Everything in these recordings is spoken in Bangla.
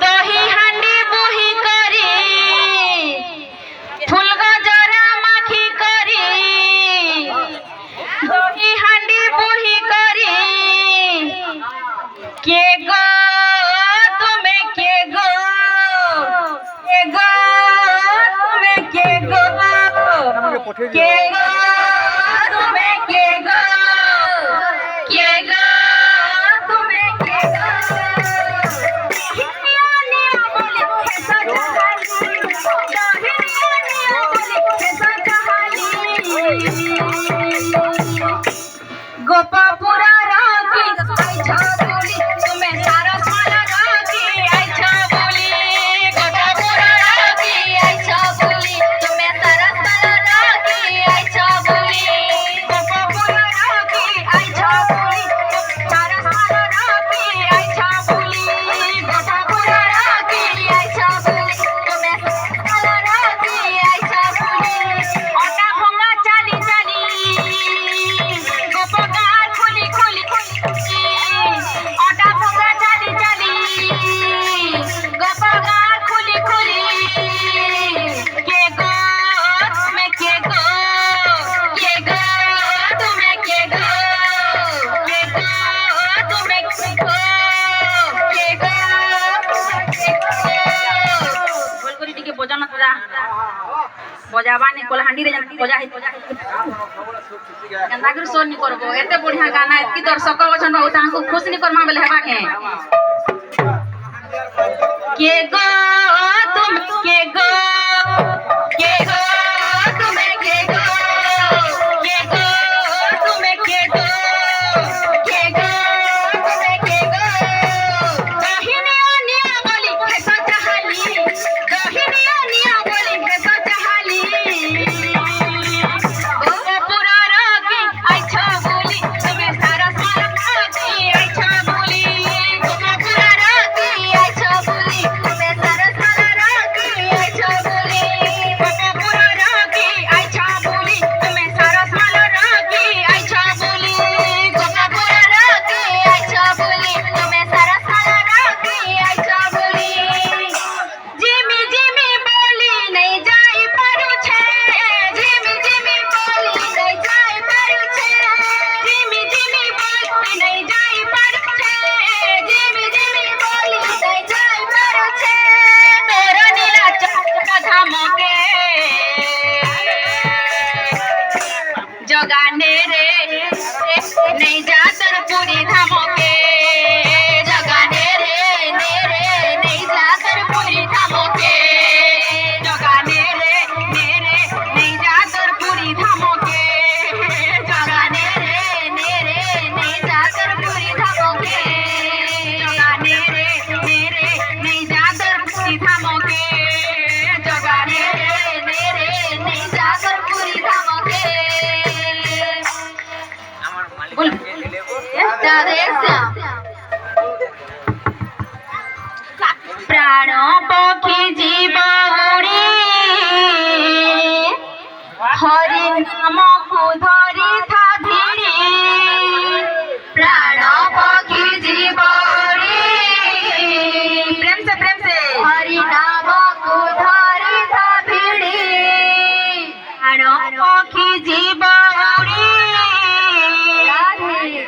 দহি হান্ডি বহি করি ফুল গজরা মাখি করি দহি হান্ডি বহি করি কে গো তুমি কে গো কে গো তুমি কে গো কে গো তুমি কে গো কে গো তুমি কে গো হিনিয়া নিয়া বলি খেসা জাহালি হিনিয়া নিয়া বলি খেসা জাহালি গোপাপুরা রাখি আইছা বলি তুমি সারা সারা রাখি আইছা বলি গোপাপুরা রাখি আইছা বলি তুমি সারা সারা রাখি আইছা বলি গোপাপুরা রাখি আইছা বলি সারা সারা রাখি আইছা বলি গোপাপুরা রাখি আইছা বলি তুমি সারা রাখি আইছা বলি ওটা ভঙ্গা চালি চালি গোপগার খুলি খুলি ওটা ভঙ্গা চালি চালি গোপগার খুলি খুলি কে গো তুমি কে গো কে গো তুমি কে গো কে গো তুমি কে গো কে গো বল করি টিকে বজানা তোরা বজাবানি কোলহান্ডি রে জানি বজা হে কেনতা করে শোন নি করবো এতে বঢ়িয়া গানা এতকি দর্শক অছন বাবু তাহাଙ୍କୁ খুশ নি করমা বেলে হেবা কে গো তুমি কে গো কে গো তুমি কে গো কে গো তুমি কে গো কে গো তুমি কে গো দহিনিয়া নিয়া বলি খেসা চাহালি দহিনিয়া নিয়া বলি খেসা চাহালি গোপুরা রাখি আইছা বলি তুমি সারা সারা রাখি আইছা বলি গোপুরা রাখি আইছা বলি তুমি সারা সারা রাখি আইছা বলি গোপুরা রাখি আইছা বলি তুমি সারা সারা রাখি আইছা বলি গোপুরা রাখি আইছা বলি তুমি সারা সারা রাখি আইছা বলি জিমি জিমি বলি নাই যাই পারুছে জিমি জিমি বলি নাই যাই পারুছে জিমি জিমি বলি নাই যাই পারুছে জিমি জিমি বলি নাই যাই পারুছে তোর নীলা চক্র ধামকে জগানে রে নেই যা তোর পুরি ধামকে জগানে রে নেই যা তোর পুরি ধামকে জগানে রে নেই যা তোর পুরি ধামকে জগানে রে নেই যা তোর পুরি ধামকে জগানে রে নেই যা তোর পুরি ধামকে জগানে রে নেই যা তোর পুরি ধামকে बोल प्राण पक्षी जीव उड़ी हरि नाम को धरी था भिड़ी प्राण पक्षी जीव उड़ी प्रेम से हरि नाम को धरी था भिड़ी प्राण पक्षी जीव उड़ी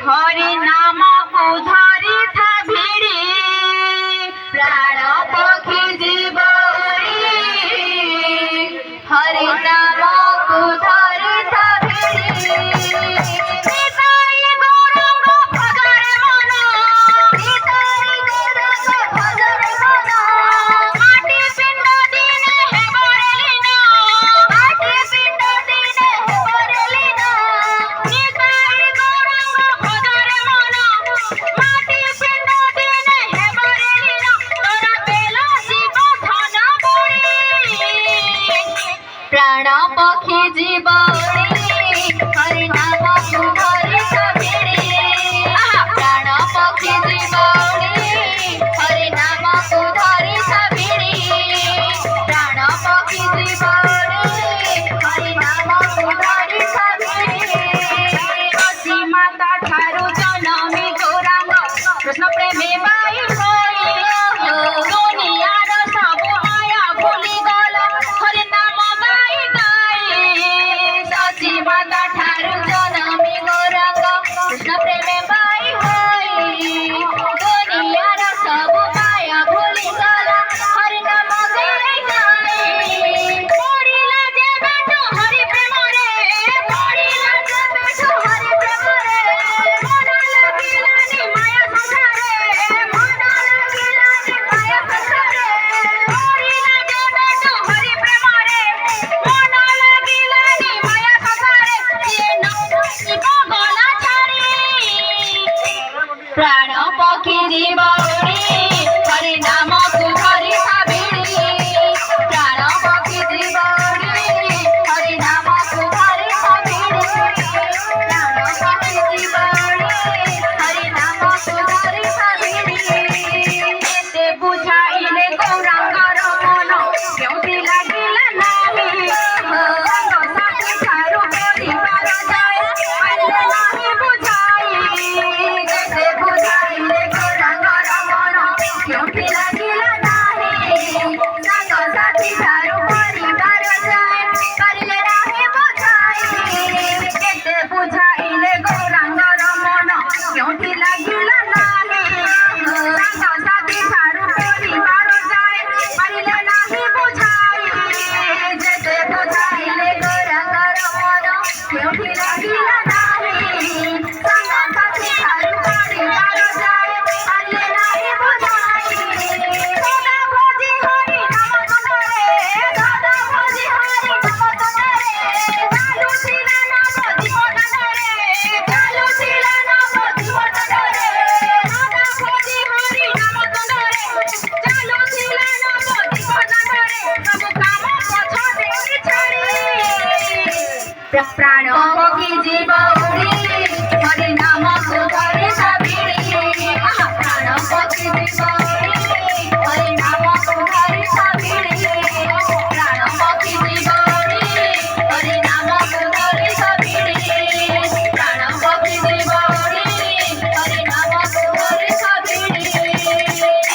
हरि नाम को धरी था भिड़ी प्राण पक्षी जीव उड़ी हरि नाम को धरी था ପ୍ରାଣ ପକ୍ଷୀ ଯିବ ଉଡ଼ି ହରି ନାମକୁ ଧରି ସାବିଡ଼ି ପ୍ରାଣ ପକ୍ଷୀ ଯିବ